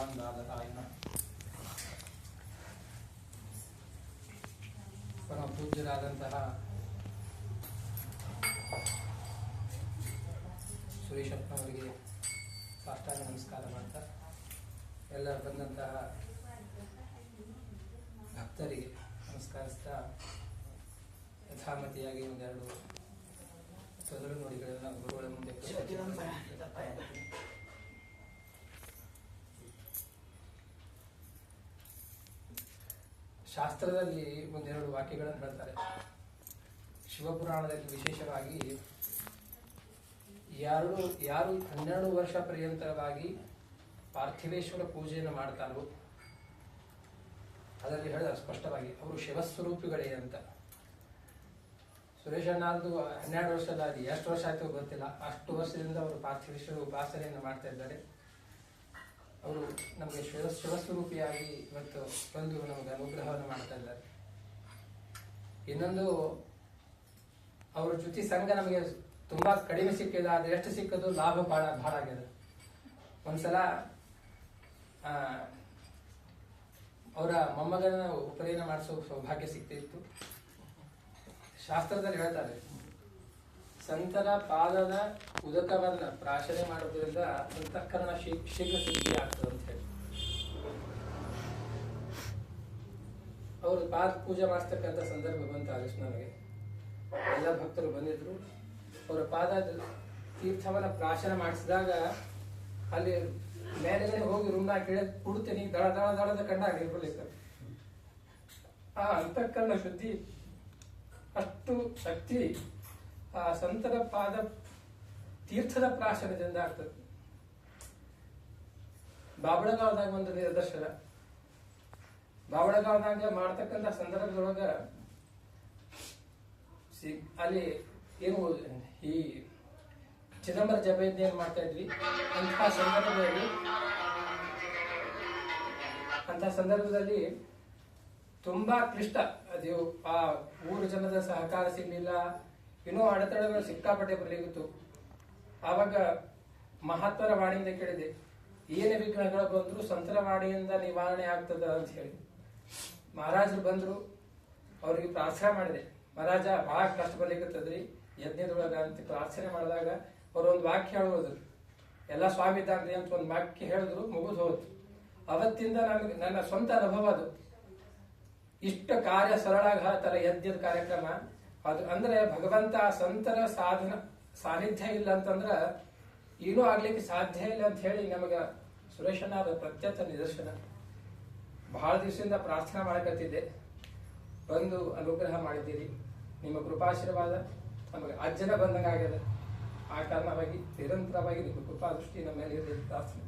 ಆನಂದಾದಾಯ ಪರಮ ಪೂಜ್ಯರಾದಂತಹ ಸುರೇಶಪ್ಪನವರಿಗೆ ಸಾಷ್ಟಾಂಗ ನಮಸ್ಕಾರ ಮಾಡ್ತಾ ಎಲ್ಲ ಬಂದಂತಹ ಭಕ್ತರಿಗೆ ನಮಸ್ಕರಿಸ್ತಾ ಯಥಾಮತಿಯಾಗಿ ಒಂದೆರಡು ತೊದಲು ನುಡಿಗಳನ್ನು ಗುರುಗಳ ಮುಂದೆ ಶಾಸ್ತ್ರದಲ್ಲಿ ಒಂದೆರಡು ವಾಕ್ಯಗಳನ್ನು ಹೇಳ್ತಾರೆ. ಶಿವಪುರಾಣದಲ್ಲಿ ವಿಶೇಷವಾಗಿ ಯಾರು 12 ವರ್ಷ ಪರ್ಯಂತರವಾಗಿ ಪಾರ್ಥಿವೇಶ್ವರ ಪೂಜೆಯನ್ನು ಮಾಡ್ತಾರೋ ಅದರಲ್ಲಿ ಹೇಳಿದ ಸ್ಪಷ್ಟವಾಗಿ ಅವರು ಶಿವಸ್ವರೂಪಿಗಳೇ ಅಂತ. ಸುರೇಶ್ ಅಣ್ಣದು 12 ವರ್ಷದ ಎಷ್ಟು ವರ್ಷ ಆಯ್ತು ಗೊತ್ತಿಲ್ಲ, ಅಷ್ಟು ವರ್ಷದಿಂದ ಅವರು ಪಾರ್ಥಿವೇಶ್ವರ ಉಪಾಸನೆಯನ್ನು ಮಾಡ್ತಾ ಇದ್ದಾರೆ. ಅವರು ನಮಗೆ ಶಿವಸ್ವರೂಪಿಯಾಗಿ ಇವತ್ತು ಬಂದು ನಮಗೆ ಅನುಗ್ರಹವನ್ನು ಮಾಡ್ತಾ ಇದ್ದಾರೆ. ಇನ್ನೊಂದು, ಅವರ ಜೊತೆ ಸಂಘ ನಮಗೆ ತುಂಬಾ ಕಡಿಮೆ ಸಿಕ್ಕಿದೆ, ಆದ್ರೆ ಎಷ್ಟು ಸಿಕ್ಕದು ಲಾಭ ಬಹಳ ಆಗಿದೆ. ಒಂದ್ಸಲ ಅವರ ಮೊಮ್ಮಗನ ಉಪನಯನ ಮಾಡಿಸೋ ಸೌಭಾಗ್ಯ ಸಿಕ್ತಿತ್ತು. ಶಾಸ್ತ್ರದಲ್ಲಿ ಹೇಳ್ತಾರೆ, ಸಂತರ ಪಾದದ ಉದಕವನ್ನ ಪ್ರಾಶನೆ ಮಾಡೋದ್ರಿಂದ ಅಂತಃಕರಣ ಶೀಘ್ರ ಸಿದ್ಧಿ ಆಗ್ತದೆ ಅಂತ ಹೇಳಿ ಅವರು ಪಾದ ಪೂಜೆ ಮಾಡಿಸ್ತಕ್ಕಂಥ ಸಂದರ್ಭ ಬಂತು. ಆದಷ್ಟು ನನಗೆ ಎಲ್ಲ ಭಕ್ತರು ಬಂದಿದ್ರು. ಅವರ ಪಾದ ತೀರ್ಥವನ್ನ ಪ್ರಾಶನ ಮಾಡಿಸಿದಾಗ ಅಲ್ಲಿ ಮೇಲೆಗಡೆ ಹೋಗಿ ರೂಮ್ನಾಗ ಕೇಳಿ ಕುಡ್ತೀನಿ, ದಳ ದಳ ದಳದ ಕಂಡಾಗ ಇರ್ಬಲಿಕ್ಕೆ ಆ ಅಂತಃಕರಣ ಶುದ್ಧಿ ಅಷ್ಟು ಶಕ್ತಿ ಆ ಸಂತರ ಪಾದ ತೀರ್ಥದ ಪ್ರಾಶನದಿಂದ ಆಗ್ತದೆ. ಬಾಬಳಗಾಂವ್ದಾಗ ಒಂದು ನಿದರ್ಶನ. ಬಾಬಳಗಾಂವ್ದಾಗ ಮಾಡ್ತಕ್ಕಂಥ ಸಂದರ್ಭದೊಳಗ ಅಲ್ಲಿ ಏನು ಈ ಚಿದಂಬರ ಜಪಯಜ್ಞ ಏನ್ ಮಾಡ್ತಾ ಇದ್ವಿ, ಅಂತ ಸಂದರ್ಭದಲ್ಲಿ ತುಂಬಾ ಕ್ಲಿಷ್ಟ. ಅದು ಆ ಊರು ಜನದ ಸಹಕಾರ ಸಿಗ್ಲಿಲ್ಲ, ಇನ್ನೂ ಅಡೆತಡೆಗಳು ಸಿಕ್ಕಾಪಟ್ಟೆ ಬರಲಿತ್ತು. ಆವಾಗ ಮಹಾತ್ಮರ ವಾಣಿಯಿಂದ ಕೇಳಿದೆ, ಏನೇ ವಿಘ್ನಗಳು ಬಂದ್ರು ಸಂತರ ವಾಣಿಯಿಂದ ನಿವಾರಣೆ ಆಗ್ತದ ಅಂತ ಹೇಳಿ. ಮಹಾರಾಜರು ಬಂದ್ರು, ಅವ್ರಿಗೆ ಪ್ರಾರ್ಥನೆ ಮಾಡಿದೆ, ಮಹಾರಾಜ ಬಹಳ ಕಷ್ಟ ಬರ್ಲಿಕ್ಕತ್ತದ್ರಿ ಯಜ್ಞದೊಳಗ ಅಂತ ಪ್ರಾರ್ಥನೆ ಮಾಡಿದಾಗ ಅವ್ರೊಂದು ವಾಕ್ಯ ಹೇಳೋದ್ರು, ಎಲ್ಲ ಸ್ವಾಮಿ ಇದ್ದಾಗ್ರಿ ಅಂತ ಒಂದು ವಾಕ್ಯ ಹೇಳಿದ್ರು, ಮುಗಿದು ಹೋಯ್ತು. ಅವತ್ತಿಂದ ನನ್ನ ಸ್ವಂತ ಅನುಭವ ಅದು. ಇಷ್ಟ ಕಾರ್ಯ ಸರಳಾಘಾತರ ಯಜ್ಞದ ಕಾರ್ಯಕ್ರಮ ಅದು. ಅಂದ್ರೆ ಭಗವಂತ ಸಂತರ ಸಾನ್ನಿಧ್ಯ ಇಲ್ಲ ಅಂತಂದ್ರ ಏನೂ ಆಗ್ಲಿಕ್ಕೆ ಸಾಧ್ಯ ಇಲ್ಲ ಅಂತ ಹೇಳಿ ನಮಗ ಸುರೇಶನ ಪ್ರತ್ಯಕ್ಷ ನಿದರ್ಶನ. ಬಹಳ ದಿವಸದಿಂದ ಪ್ರಾರ್ಥನಾ ಮಾಡಕತ್ತಿದ್ದೆ, ಬಂದು ಅನುಗ್ರಹ ಮಾಡಿದ್ದೀರಿ. ನಿಮ್ಮ ಕೃಪಾಶೀರ್ವಾದ ನಮಗೆ ಅಜ್ಜನ ಬಂದಂಗ ಆಗ್ಯದ. ಆ ಕಾರಣವಾಗಿ ನಿರಂತರವಾಗಿ ನಿಮ್ಮ ಕೃಪಾ ದೃಷ್ಟಿ ನಮ್ಮ ಮೇಲೆ ಇರಲಿ ಪ್ರಾರ್ಥನೆ.